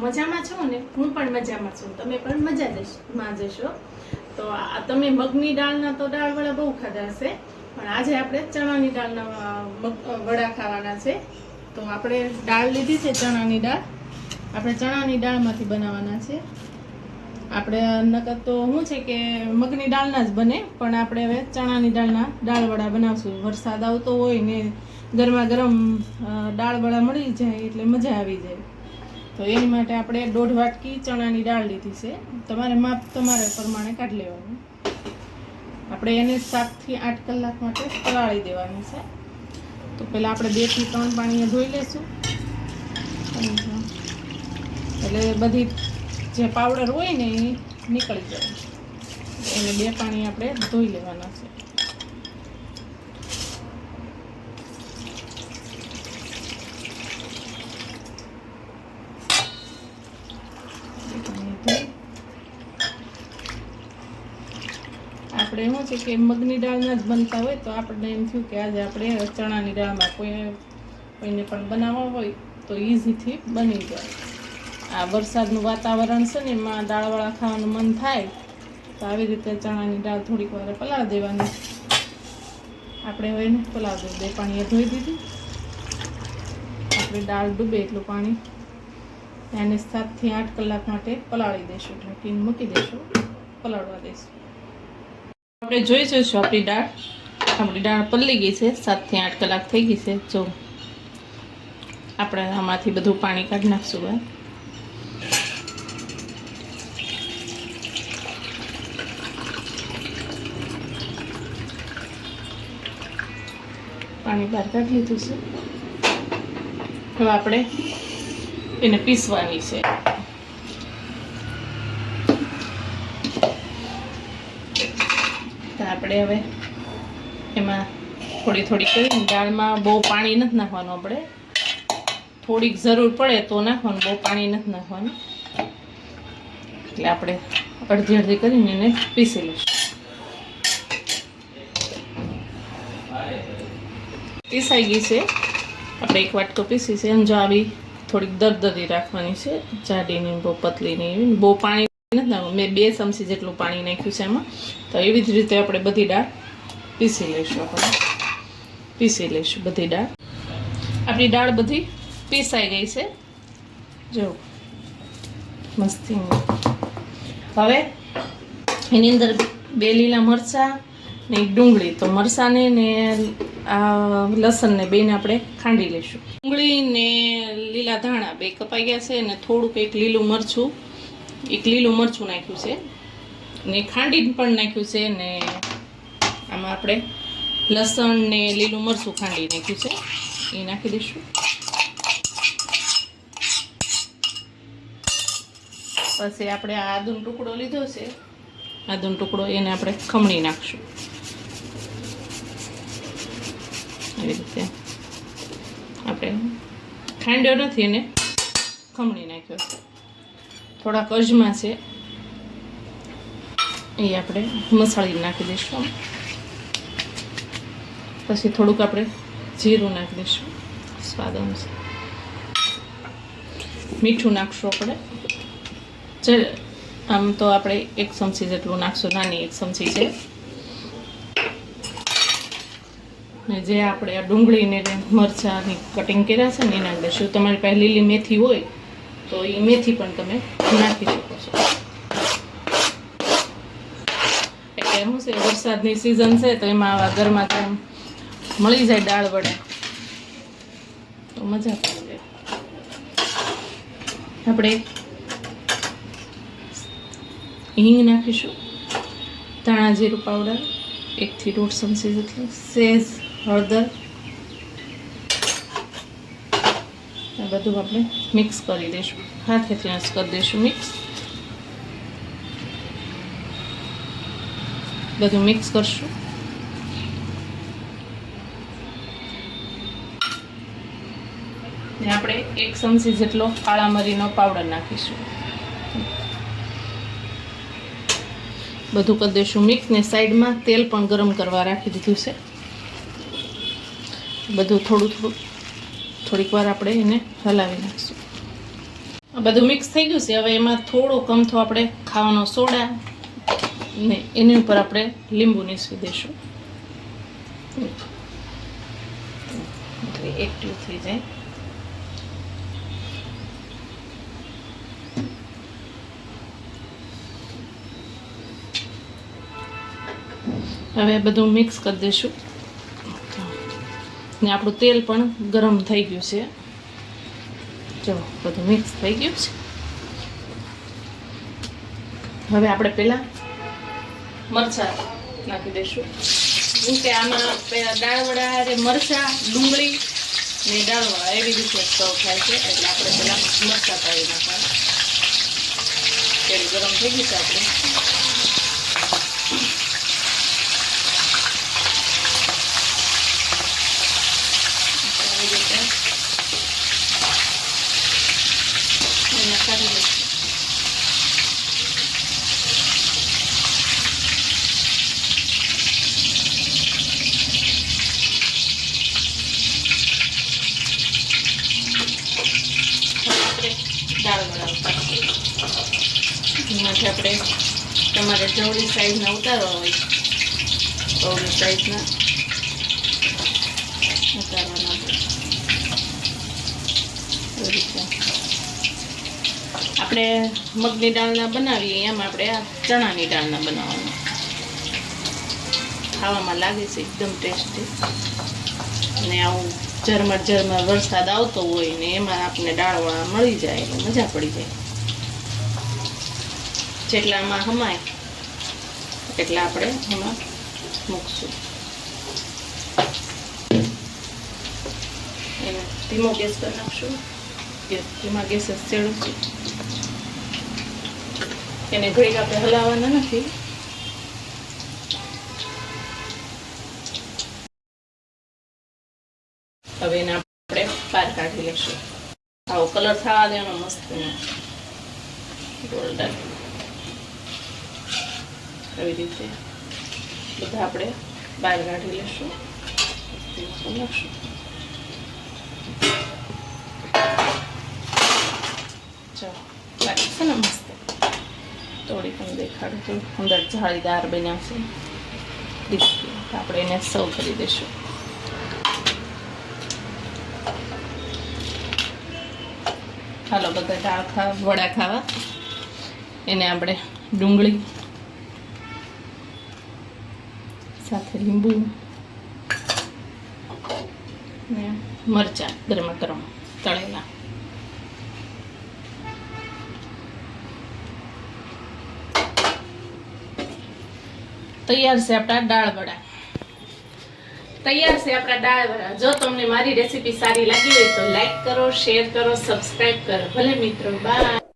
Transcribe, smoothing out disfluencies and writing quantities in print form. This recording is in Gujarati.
મજામાં છો ને? હું પણ મજામાં છું. તમે પણ મજામાં જશો. તો તમે મગની દાળના તો દાળવડા બહુ ખાધા હશે, પણ આજે આપણે ચણાની દાળના વડા ખાવાના છે. તો આપણે દાળ લીધી છે, ચણાની દાળ. આપણે ચણાની દાળમાંથી બનાવવાના છે. આપણે નકર તો શું છે કે મગની દાળના જ બને, પણ આપણે હવે ચણાની દાળના દાળવડા બનાવશું. વરસાદ આવતો હોય ને ગરમા ગરમ દાળવડા મળી જાય એટલે મજા આવી જાય. તો એની માટે આપણે 1.5 વાટકી ચણાની દાળ લીધી છે. તમારે માપ તમારા પ્રમાણે કાઢી લેવાનું. આપણે એને 7 થી 8 કલાક માટે પલાળી દેવાનું છે. તો પહેલાં આપણે 2 થી 3 પાણીએ ધોઈ લઈશું. એટલે બધી જે પાવડર હોય ને એ નીકળી જાય. એને 2 પાણી આપણે ધોઈ લેવાના છે. આપણે શું છે કે મગની દાળના જ બનતા હોય, તો આપણને એમ થયું કે આજે આપણે ચણાની દાળમાં કોઈને પણ બનાવવા હોય તો ઇઝીથી બની જાય. આ વરસાદનું વાતાવરણ છે ને, એમાં દાળવાળા ખાવાનું મન થાય તો આવી રીતે ચણાની દાળ થોડીક વાર પલાળી દેવાની. આપણે હવે એને પલાળી દઈએ. 2 પાણીએ ધોઈ દીધી. આપણે દાળ ડૂબે એટલું પાણી એને 7 થી 8 કલાક માટે પલાળી દઈશું. ઢાંકીને મૂકી દઈશું, પલાળવા દઈશું. આપણે જોઈ જોઈશું આપણી દાળ પલળી ગઈ છે. 7 થી 8 કલાક થઈ ગઈ છે. જો આપણે આમાંથી બધું પાણી કાઢી નાખશું. પાણી બહાર કાઢી લીધું છે. હવે આપણે એને પીસવાની છે. આપણે હવે એમાં થોડી કરીને, દાળમાં બહુ પાણી નથી નાખવાનું. આપણે થોડીક જરૂર પડે તો નાખવાનું, બહુ પાણી નથી નાખવાનું. એટલે આપણે અડધી કરીને એને પીસી લઈશું. પીસાઈ ગઈ છે. આપણે 1 વાટકો પીસી છે. એમ જો આવી થોડીક દરદરી રાખવાની છે, જાડીની, બહુ પતલીની. બહુ પાણી નથી નાખવાનું. મેં 2 ચમચી જેટલું પાણી નાખ્યું છે એમાં. તો એવી જ રીતે આપણે બધી દાળ પીસી લઈશું. બધી દાળ. આપણી દાળ બધી પીસાઈ ગઈ છે. જો મસ્તી. હવે એની અંદર 2 લીલા મરચાં ને 1 ડુંગળી. તો મરચાંને ને આ લસણને બેને આપણે ખાંડી લઈશું. ડુંગળી ને લીલા ધાણા 2 કપાઈ ગયા છે, અને થોડુંક એક લીલું મરચું નાખ્યું છે, ને ખાંડીને પણ નાખ્યું છે. ને આમાં આપણે લસણ ને લીલું મરચું ખાંડી નાખ્યું છે, એ નાખી દઈશું. પછી આપણે આ આદુનો ટુકડો લીધો છે, એને આપણે ખમણી નાખશું. એવી રીતે આપણે ખાંડ્યો નથી, એને ખમણી નાખ્યો છે. થોડાક અજમા છે, એ આપણે મસાળી નાખી દઈશું. પછી થોડુંક આપણે જીરું નાખી દઈશું સ્વાદ અનુસાર. મીઠું નાખશું આપણે. આમ તો આપણે 1 ચમચી જેટલું નાખશું, નાની 1 ચમચી છે. ને જે આપણે આ ડુંગળીને મરચાંની કટિંગ કર્યા છે ને એ નાખી દઈશું. તમારી પાસે લીલી મેથી હોય તો એ મેથી પણ તમે નાખી શકો છો. એટલે શું છે, વરસાદની સિઝન છે તો એમાં આવા ગરમા ગરમ મળી જાય દાળ વડા તો મજા પડી જાય. આપણે હિંગ નાખીશું, ધાણા જીરું પાવડર 1 થી 1.5 ચમચી જેટલું, સેજ હળદર. આ બધું આપણે મિક્સ કરી દઈશું. હાથેથી મિક્સ કરી દઈશું. બધું મિક્સ કરશું. ને આપણે 1 ચમચી જેટલો કાળા મરીનો પાવડર નાખીશું. બધું કરી દઈશું મિક્સ. ને સાઈડમાં તેલ પણ ગરમ કરવા રાખી દીધું છે. બધું થોડીક વાર આપણે એને હલાવી નાખીશું. બધું મિક્સ થઈ ગયું છે. હવે એમાં થોડો કમથો આપણે ખાવાનો સોડા ને એની ઉપર આપણે લીંબુ નીસવી દઈશું એટલે એક્ટિવ થઈ જાય. હવે બધું મિક્સ કરી દઈશું ને આપણું તેલ પણ ગરમ થઈ ગયું છે. જો બધું મિક્સ થઈ ગયું છે. હવે આપણે પહેલા મરચાં નાખી દઈશું કેમ કે આમાં દાળવડા મરચાં ડુંગળી ને દાળવડા એવી રીતે સર્વ થાય છે એટલે આપણે પહેલા મરચાં પાડી નાખવાના. તેલ ગરમ થઈ ગયું છે આપણે કાઢી લઈશું. દાળવડા એમાંથી આપણે તમારે જવળી સાઈઝના ઉતારવા હોય જવળી સાઈઝના ઉતારવાના એવી રીતે આપણે મગની દાળના બનાવીએ એમ આપણે આ ચણાની દાળના બનાવવાના. ખાવામાં લાગે છે એકદમ ટેસ્ટી ને આવું ઝરમર વરસાદ આવતો હોય ને એમાં આપણે દાળવાળા મળી જાય એટલે મજા પડી જાય. જેટલામાં હમાય એટલા આપણે એમાં મૂકશું. એને ધીમો ગેસ કરી નાખશું. ધીમા ગેસ જ સેડું છે એને ઘડીક આપણે હલાવવાના નથી. હવે એને આપણે બહાર કાઢી લઈશું. આવો કલર થવા દેવાનો મસ્ત ગોલ્ડન એવી રીતે બધા આપણે બહાર કાઢી લઈશું. નાખશું ચાલો લાગે છે ને મસ્ત. થોડી પણ દેખાડું તો અંદર જાળીદાર બન્યા છે ક્રિસ્પી. આપણે એને સર્વ કરી દઈશું. હાલો બધા દાળ વડા ખાવા. એને આપણે ડુંગળી સાથે લીંબુ ને મરચાં ગરમા ગરમ તળેલા. તૈયાર છે આપણા દાળ વડા. તૈયાર છે આપણા દાળ વડા. જો તમને મારી રેસીપી સારી લાગી હોય તો લાઈક કરો, શેર કરો, સબસ્ક્રાઈબ કરો. ભલે મિત્રો, બાય.